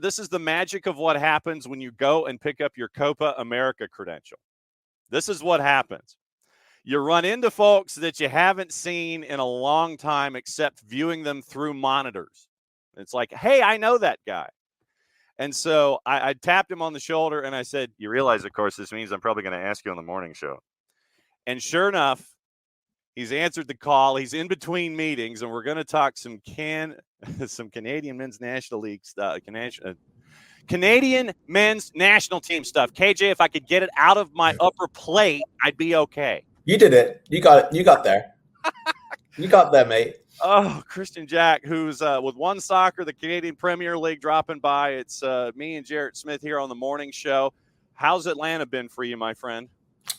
This is the magic of what happens when you go and pick up your Copa America credential. This is what happens. You run into folks that you haven't seen in a long time except viewing them through monitors. It's like, hey, I know that guy. And so I tapped him on the shoulder and I said, you realize, of course, this means I'm probably going to ask you on the morning show. And sure enough, he's answered the call. He's in between meetings, and we're going to talk some Canadian men's national league stuff, Canadian men's national team stuff. KJ, if I could get it out of my upper plate, I'd be okay. You did it. You got it. You got there. You got there, mate. Oh, Kristian Jack, who's with OneSoccer, the Canadian Premier League, dropping by. It's me and Jarrett Smith here on the morning show. How's Atlanta been for you, my friend?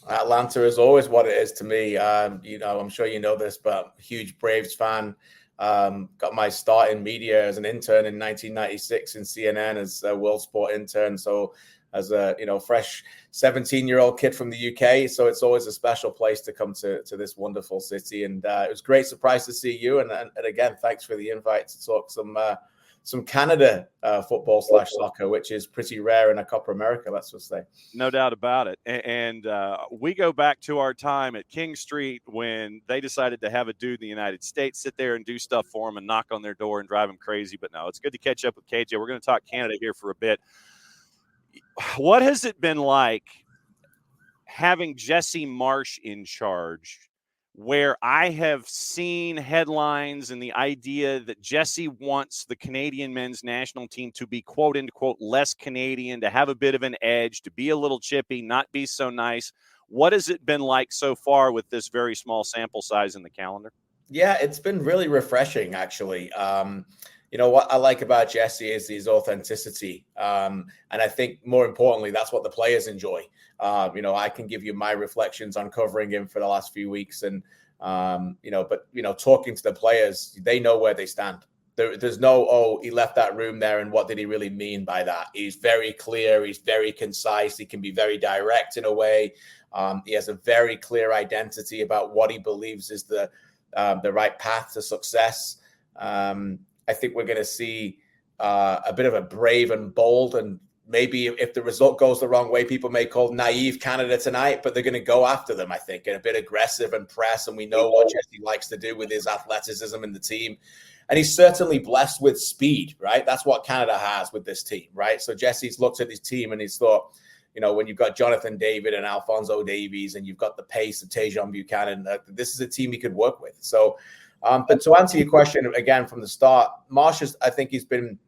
Atlanta is always what it is to me. I'm sure you know this, but huge Braves fan. Got my start in media as an intern in 1996 in CNN as a World Sport intern. So as a fresh 17-year-old kid from the UK, so it's always a special place to come to this wonderful city. And it was a great surprise to see you. And again, thanks for the invite to talk some Canada football / soccer, which is pretty rare in a Copa America, let's just say. No doubt about it. And we go back to our time at King Street when they decided to have a dude in the United States sit there and do stuff for them and knock on their door and drive them crazy. But no, it's good to catch up with KJ. We're going to talk Canada here for a bit. What has it been like having Jesse Marsch in charge, where I have seen headlines and the idea that Jesse wants the Canadian men's national team to be, quote unquote, less Canadian, to have a bit of an edge, to be a little chippy, not be so nice? What has it been like so far with this very small sample size in the calendar? Yeah, it's been really refreshing, actually. What I like about Jesse is his authenticity. And I think more importantly, that's what the players enjoy. I can give you my reflections on covering him for the last few weeks. And, talking to the players, they know where they stand. There's no, he left that room there. And what did he really mean by that? He's very clear. He's very concise. He can be very direct in a way. He has a very clear identity about what he believes is the right path to success. I think we're going to see a bit of a brave and bold, and maybe if the result goes the wrong way, people may call naive Canada tonight, but they're going to go after them, I think, and a bit aggressive and press. And we know what Jesse likes to do with his athleticism in the team. And he's certainly blessed with speed, right? That's what Canada has with this team, right? So Jesse's looked at his team and he's thought, when you've got Jonathan David and Alphonso Davies and you've got the pace of Tejan Buchanan, this is a team he could work with. So, but to answer your question again from the start, Marsch, I think he's been,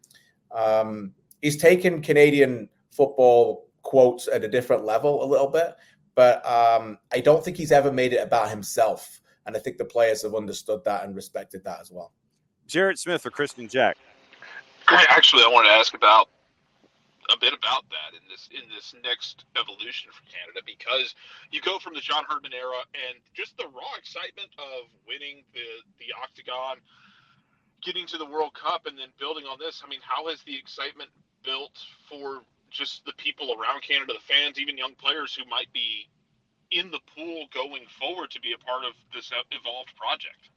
he's taken Canadian football quotes at a different level a little bit, but I don't think he's ever made it about himself. And I think the players have understood that and respected that as well. Jarrett Smith for Kristian Jack. Actually, I want to ask about a bit about that in this next evolution for Canada, because you go from the John Herdman era and just the raw excitement of winning the Octagon, getting to the World Cup, and then building on this. I mean, how has the excitement built for just the people around Canada, the fans, even young players who might be in the pool going forward to be a part of this evolved project?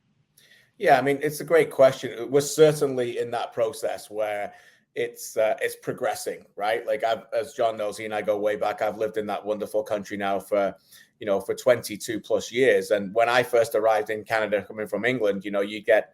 Yeah, I mean, it's a great question. We're certainly in that process where it's progressing, right? Like as John knows, he and I go way back. I've lived in that wonderful country now for 22 plus years. And when I first arrived in Canada, coming from England, you get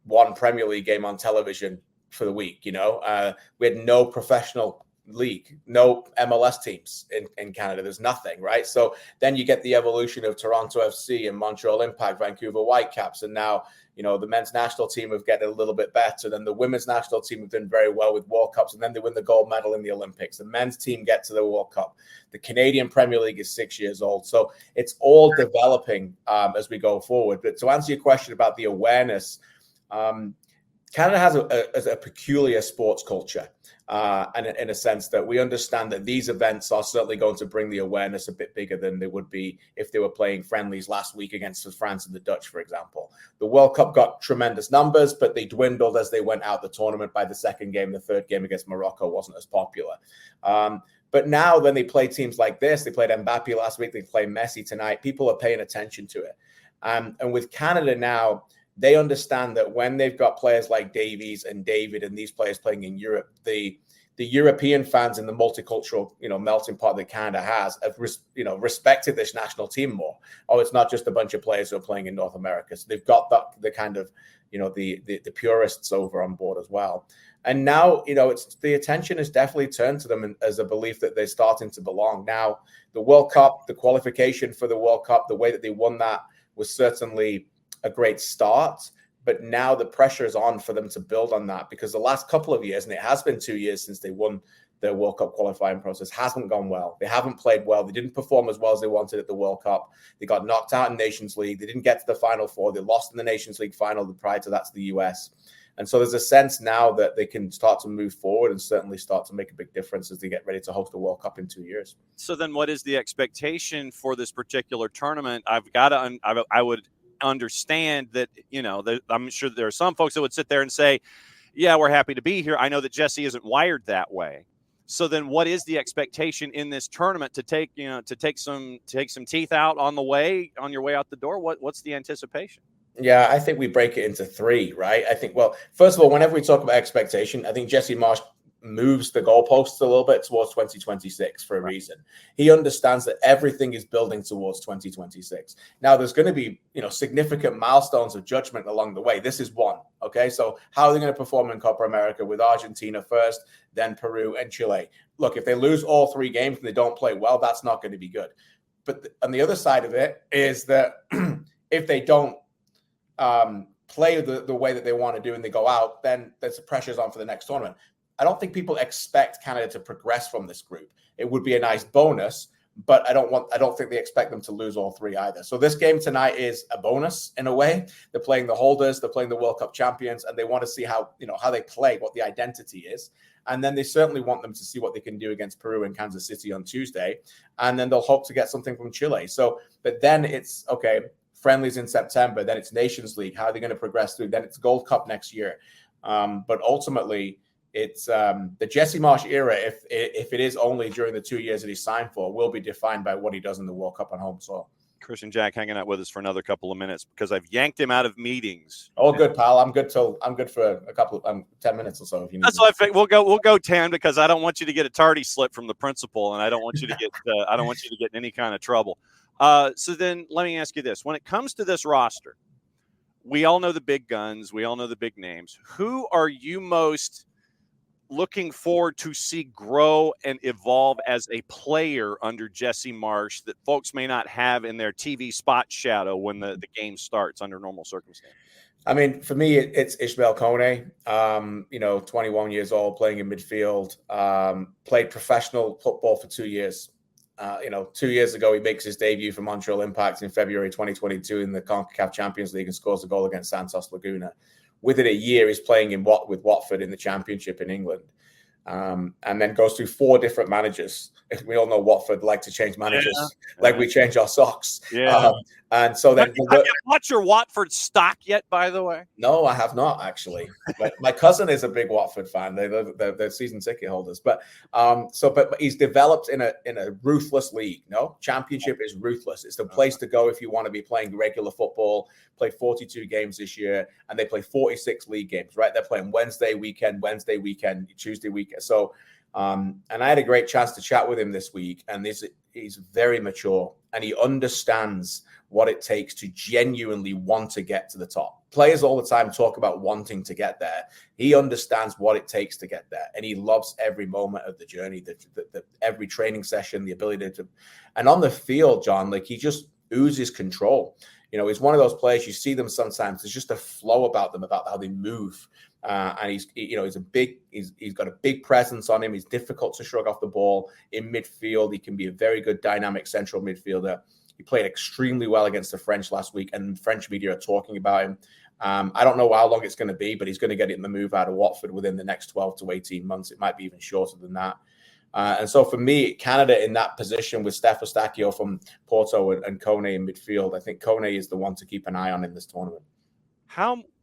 one Premier League game on television for the week. We had no professional league, no MLS teams in Canada. There's nothing, right? So then you get the evolution of Toronto FC and Montreal Impact, Vancouver Whitecaps, and now the men's national team have getting a little bit better. Then the women's national team have done very well with World Cups, and then they win the gold medal in the Olympics. The men's team get to the World Cup. The Canadian Premier League is 6 years old. So it's all developing as we go forward. But to answer your question about the awareness, Canada has a peculiar sports culture, and in a sense that we understand that these events are certainly going to bring the awareness a bit bigger than they would be if they were playing friendlies last week against France and the Dutch, for example. The World Cup got tremendous numbers, but they dwindled as they went out the tournament. By the second game, the third game against Morocco wasn't as popular. But now when they play teams like this, they played Mbappe last week, they play Messi tonight, people are paying attention to it. And with Canada now, they understand that when they've got players like Davies and David and these players playing in Europe, the the European fans in the multicultural, melting pot that Canada has have, respected this national team more. Oh, it's not just a bunch of players who are playing in North America. So they've got the kind of, the purists over on board as well. And now, it's the attention has definitely turned to them as a belief that they're starting to belong. Now, the World Cup, the qualification for the World Cup, the way that they won that was certainly a great start. But now the pressure is on for them to build on that, because the last couple of years, and it has been 2 years since they won their World Cup qualifying process, hasn't gone well. They haven't played well. They didn't perform as well as they wanted at the World Cup. They got knocked out in Nations League. They didn't get to the Final Four. They lost in the Nations League final prior to that to the US. And so there's a sense now that they can start to move forward and certainly start to make a big difference as they get ready to host the World Cup in 2 years. So then what is the expectation for this particular tournament? I would understand that, I'm sure there are some folks that would sit there and say, yeah, we're happy to be here. I know that Jesse isn't wired that way. So then what is the expectation in this tournament to take some teeth out on your way out the door? What's the anticipation? Yeah, I think we break it into three, right? I think, well, first of all, whenever we talk about expectation, I think Jesse Marsch moves the goalposts a little bit towards 2026 for a reason. He understands that everything is building towards 2026. Now, there's going to be, significant milestones of judgment along the way. This is one, okay? So how are they going to perform in Copa America with Argentina first, then Peru and Chile? Look, if they lose all three games and they don't play well, that's not going to be good. But on the other side of it is that if they don't play the way that they want to do and they go out, then there's the pressures on for the next tournament. I don't think people expect Canada to progress from this group. It would be a nice bonus, but I don't think they expect them to lose all three either. So this game tonight is a bonus in a way. They're playing the holders, they're playing the World Cup champions, and they want to see how they play, what the identity is. And then they certainly want them to see what they can do against Peru and Kansas City on Tuesday. And then they'll hope to get something from Chile. So, but then it's, okay, friendlies in September, then it's Nations League. How are they going to progress through? Then it's Gold Cup next year. But ultimately, it's the Jesse Marsch era, if it is only during the 2 years that he signed for, will be defined by what he does in the World Cup on home soil. Kristian Jack hanging out with us for another couple of minutes because I've yanked him out of meetings. Oh, good, pal. I'm good for a couple of 10 minutes or so. If you need. That's what I think. We'll go 10 because I don't want you to get a tardy slip from the principal, and I don't want you to get in any kind of trouble. So then let me ask you this: when it comes to this roster, we all know the big guns, we all know the big names. Who are you most looking forward to see grow and evolve as a player under Jesse Marsch that folks may not have in their TV spot shadow when the game starts under normal circumstances? I mean, for me, it's Ishmael Kone, 21 years old, playing in midfield, played professional football for 2 years. 2 years ago, he makes his debut for Montreal Impact in February 2022 in the CONCACAF Champions League and scores a goal against Santos Laguna. Within a year, he's playing with Watford in the Championship in England, and then goes through 4 different managers. We all know Watford like to change managers, like we change our socks. Yeah. And so then, have you watched your Watford stock yet? By the way, no, I have not actually. My cousin is a big Watford fan. They're season ticket holders, but he's developed in a ruthless league. No, Championship is ruthless. It's the place to go if you want to be playing regular football. Played 42 games this year, and they play 46 league games. Right, they're playing Wednesday weekend, Tuesday weekend. So. And I had a great chance to chat with him this week, and he's very mature, and he understands what it takes to genuinely want to get to the top. Players all the time talk about wanting to get there. He understands what it takes to get there, and he loves every moment of the journey, every training session, the ability to, and on the field, John, like he just oozes control. He's one of those players, you see them sometimes, there's just a flow about them, about how they move. And he's got a big presence on him. He's difficult to shrug off the ball in midfield. He can be a very good dynamic central midfielder. He played extremely well against the French last week, and French media are talking about him. I don't know how long it's going to be, but he's going to get it in the move out of Watford within the next 12 to 18 months. It might be even shorter than that. And so for me, Canada in that position with Steph Eustáquio from Porto and Kone in midfield, I think Kone is the one to keep an eye on in this tournament.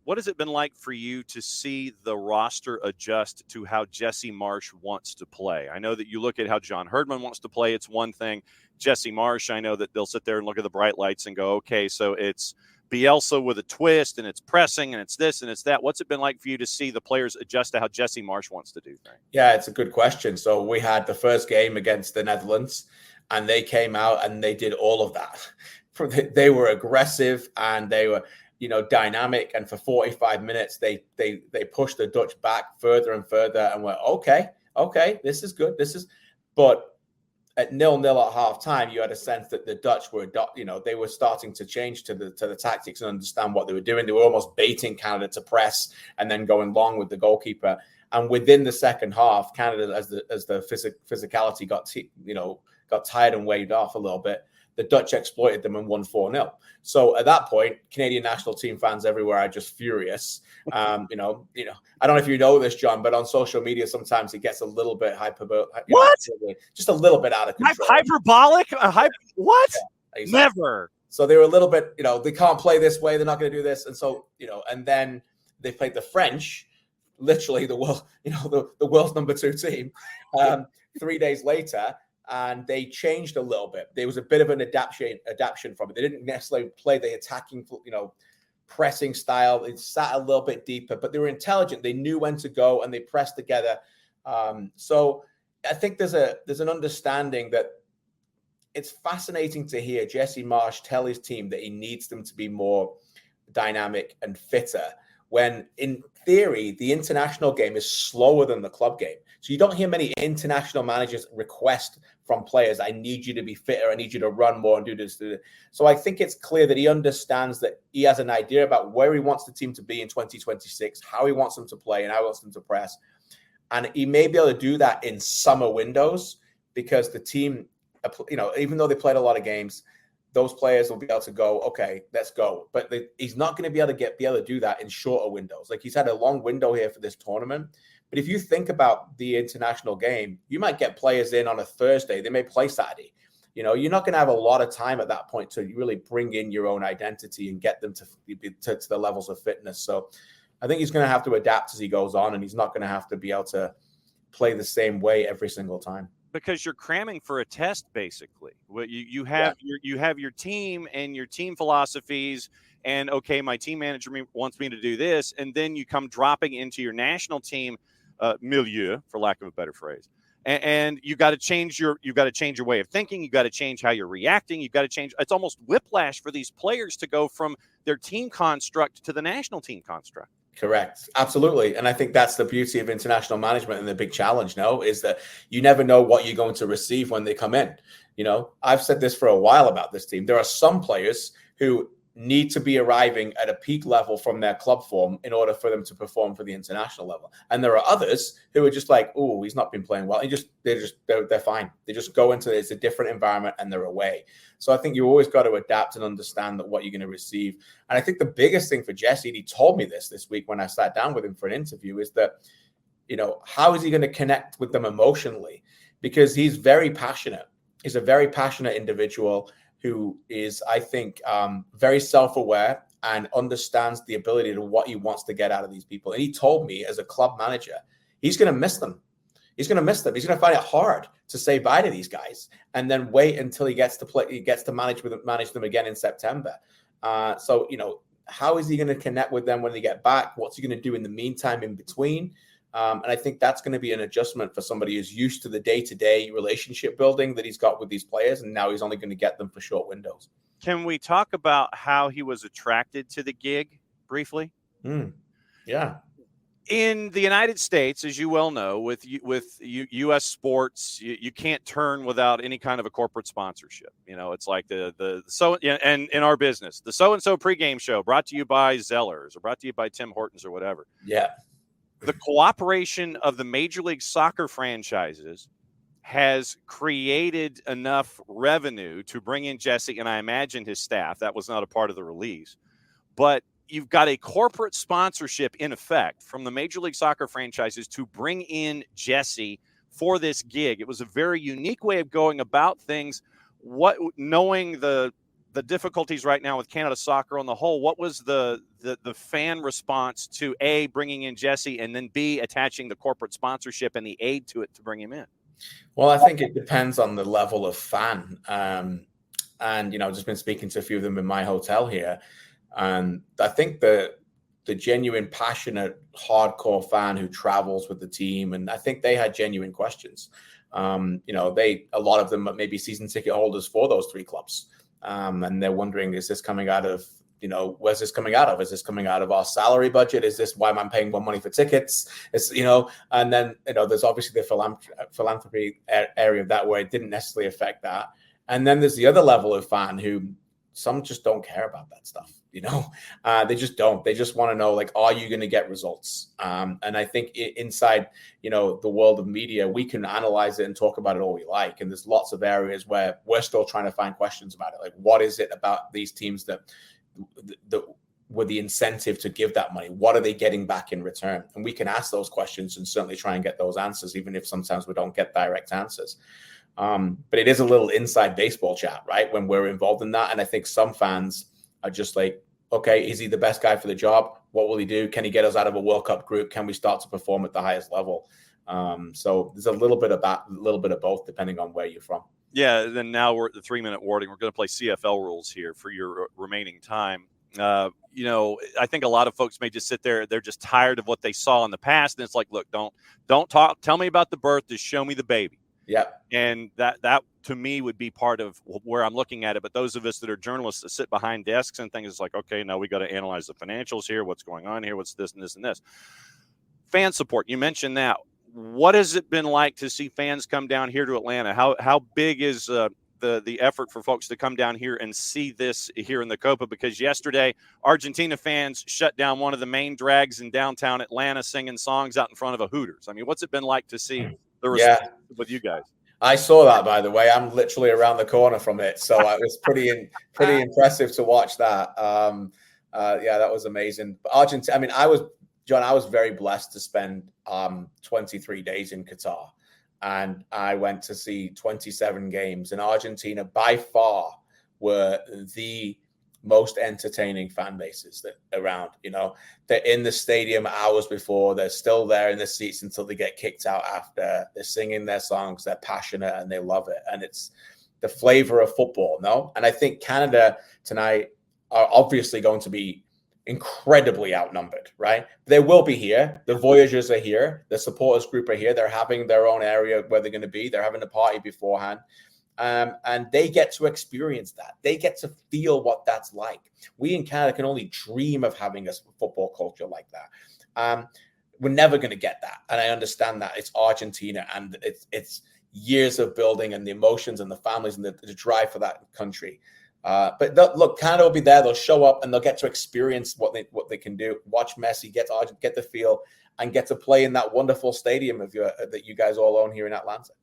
What has it been like for you to see the roster adjust to how Jesse Marsch wants to play? I know that you look at how John Herdman wants to play. It's one thing. Jesse Marsch, I know that they'll sit there and look at the bright lights and go, okay, so it's Bielsa with a twist, and it's pressing, and it's this, and it's that. What's it been like for you to see the players adjust to how Jesse Marsch wants to do things? Yeah, it's a good question. So we had the first game against the Netherlands, and they came out and they did all of that. They were aggressive and they were, dynamic. And for 45 minutes, they pushed the Dutch back further and further, and went, okay, this is good. But at 0-0 at halftime, you had a sense that the Dutch were, they were starting to change to the tactics and understand what they were doing. They were almost baiting Canada to press and then going long with the goalkeeper. And within the second half, Canada, as the physicality got tired and waved off a little bit, the Dutch exploited them and won 4-0. So at that point, Canadian national team fans everywhere are just furious. I don't know if you know this, John, but on social media sometimes it gets a little bit just a little bit out of control. Hyperbolic? What? Yeah, exactly. Never. So they were a little bit, they can't play this way. They're not going to do this. And so, and then they played the French, literally the world, the world's number 2 team, 3 days later. And they changed a little bit. There was a bit of an adaptation from it. They didn't necessarily play the attacking, pressing style. They sat a little bit deeper, but they were intelligent. They knew when to go and they pressed together. So I think there's an understanding that it's fascinating to hear Jesse Marsch tell his team that he needs them to be more dynamic and fitter, when in theory, the international game is slower than the club game. So you don't hear many international managers request from players, I need you to be fitter, I need you to run more and do this. So I think it's clear that he understands that he has an idea about where he wants the team to be in 2026, how he wants them to play and how he wants them to press. And he may be able to do that in summer windows because the team, even though they played a lot of games, those players will be able to go, okay, let's go. But he's not going to be able to do that in shorter windows. Like, he's had a long window here for this tournament. But if you think about the international game, you might get players in on a Thursday. They may play Saturday. You're not going to have a lot of time at that point to really bring in your own identity and get them to the levels of fitness. So I think he's going to have to adapt as he goes on, and he's not going to have to be able to play the same way every single time. Because you're cramming for a test, basically. You have your team and your team philosophies, and okay, my team manager wants me to do this, and then you come dropping into your national team milieu, for lack of a better phrase, and you got to change your way of thinking. You got to change how you're reacting. You got to change. It's almost whiplash for these players to go from their team construct to the national team construct. Correct. Absolutely. And I think that's the beauty of international management, and the big challenge now is that you never know what you're going to receive when they come in. I've said this for a while about this team. There are some players who need to be arriving at a peak level from their club form in order for them to perform for the international level. And there are others who are just like, oh, he's not been playing well. They're fine. They just go into it's a different environment and they're away. So I think you always got to adapt and understand that what you're going to receive. And I think the biggest thing for Jesse, and he told me this week when I sat down with him for an interview, is that, how is he going to connect with them emotionally? Because he's very passionate. He's a very passionate individual who is, I think, very self-aware and understands the ability to what he wants to get out of these people. And he told me, as a club manager, he's going to miss them. He's going to miss them. He's going to find it hard to say bye to these guys and then wait until he gets to play. He gets to manage them again in September. So, how is he going to connect with them when they get back? What's he going to do in the meantime in between? And I think that's going to be an adjustment for somebody who's used to the day-to-day relationship building that he's got with these players, and now he's only going to get them for short windows. Can we talk about how he was attracted to the gig briefly? Yeah. In the United States, as you well know, with U.S. sports, you can't turn without any kind of a corporate sponsorship. It's like and in our business, the so-and-so pregame show brought to you by Zellers or brought to you by Tim Hortons or whatever. Yeah. The cooperation of the Major League Soccer franchises has created enough revenue to bring in Jesse, and I imagine his staff. That was not a part of the release. But you've got a corporate sponsorship in effect from the Major League Soccer franchises to bring in Jesse for this gig. It was a very unique way of going about things. Knowing the difficulties right now with Canada soccer on the whole, what was the fan response to A, bringing in Jesse, and then B, attaching the corporate sponsorship and the aid to it to bring him in? Well, I think it depends on the level of fan. And, just been speaking to a few of them in my hotel here. And I think the genuine, passionate, hardcore fan who travels with the team, and I think they had genuine questions. A lot of them may be season ticket holders for those three clubs. And they're wondering, is this coming out of, where's this coming out of? Is this coming out of our salary budget? Is this why am I paying more money for tickets? And then, there's obviously the philanthropy area of that where it didn't necessarily affect that. And then there's the other level of fan who some just don't care about that stuff. They just don't. They just want to know, like, are you going to get results? And I think inside, the world of media, we can analyze it and talk about it all we like. And there's lots of areas where we're still trying to find questions about it. Like, what is it about these teams that with the incentive to give that money? What are they getting back in return? And we can ask those questions and certainly try and get those answers, even if sometimes we don't get direct answers. But it is a little inside baseball chat, right? When we're involved in that. And I think some fans are just like, okay, is he the best guy for the job? What will he do? Can he get us out of a World Cup group? Can we start to perform at the highest level? So there's a little bit of that, a little bit of both, depending on where you're from. Yeah, then now we're at the 3-minute warning. We're going to play CFL rules here for your remaining time. I think a lot of folks may just sit there. They're just tired of what they saw in the past. And it's like, look, don't talk. Tell me about the birth. Just show me the baby. Yeah. And that to me would be part of where I'm looking at it. But those of us that are journalists that sit behind desks and things, it's like, okay, now we got to analyze the financials here. What's going on here? What's this and this and this? Fan support. You mentioned that. What has it been like to see fans come down here to Atlanta? How big is the effort for folks to come down here and see this here in the Copa? Because yesterday, Argentina fans shut down one of the main drags in downtown Atlanta, singing songs out in front of a Hooters. I mean, what's it been like to see the response with you guys? I saw that, by the way. I'm literally around the corner from it, so it was pretty impressive to watch that. That was amazing. But Argentina, I mean, I was very blessed to spend 23 days in Qatar, and I went to see 27 games. And Argentina, by far, were the most entertaining fan bases that around. They're in the stadium hours before. They're still there in the seats until they get kicked out after. They're singing their songs. They're passionate and they love it. And it's the flavor of football, no? And I think Canada tonight are obviously going to be incredibly outnumbered, right? They will be here. The Voyagers are here. The supporters group are here. They're having their own area where they're going to be. They're having a party beforehand. And they get to experience that. They get to feel what that's like. We in Canada can only dream of having a football culture like that. We're never going to get that. And I understand that. It's Argentina, and it's years of building and the emotions and the families and the drive for that country. But look, Canada will be there. They'll show up and they'll get to experience what they can do. Watch Messi, get the feel, and get to play in that wonderful stadium that you guys all own here in Atlanta.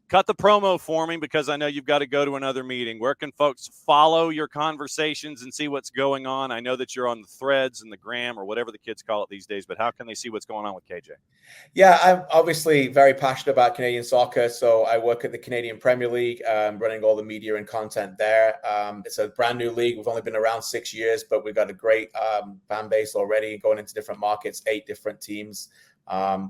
Cut the promo for me, because I know you've got to go to another meeting. Where can folks follow your conversations and see what's going on? I know that you're on the threads and the gram, or whatever the kids call it these days, but how can they see what's going on with KJ? Yeah, I'm obviously very passionate about Canadian soccer. So I work at the Canadian Premier League, running all the media and content there. It's a brand new league. We've only been around 6 years, but we've got a great fan base already, going into different markets, 8 different teams.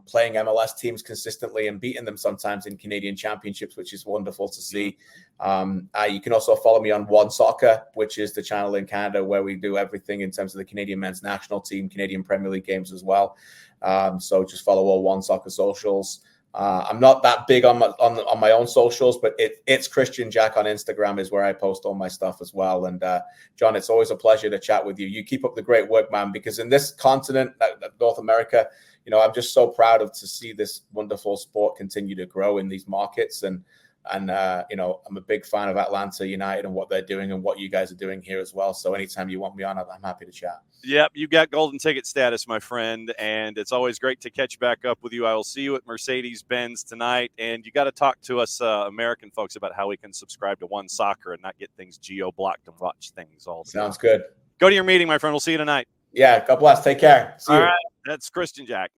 Playing MLS teams consistently and beating them sometimes in Canadian championships, which is wonderful to see. You can also follow me on OneSoccer, which is the channel in Canada where we do everything in terms of the Canadian men's national team, Canadian Premier League games as well. So just follow all OneSoccer socials. I'm not that big on my own socials, but it's Kristian Jack on Instagram is where I post all my stuff as well. And John, it's always a pleasure to chat with you. You keep up the great work, man, because in this continent, North America, I'm just so proud to see this wonderful sport continue to grow in these markets. And I'm a big fan of Atlanta United and what they're doing and what you guys are doing here as well. So anytime you want me on, I'm happy to chat. Yep, you got golden ticket status, my friend, and it's always great to catch back up with you. I will see you at Mercedes-Benz tonight, and you got to talk to us American folks about how we can subscribe to OneSoccer and not get things geo-blocked and watch things all the time. Sounds good. Go to your meeting, my friend. We'll see you tonight. Yeah, God bless. Take care. See you. All right, that's Kristian Jack.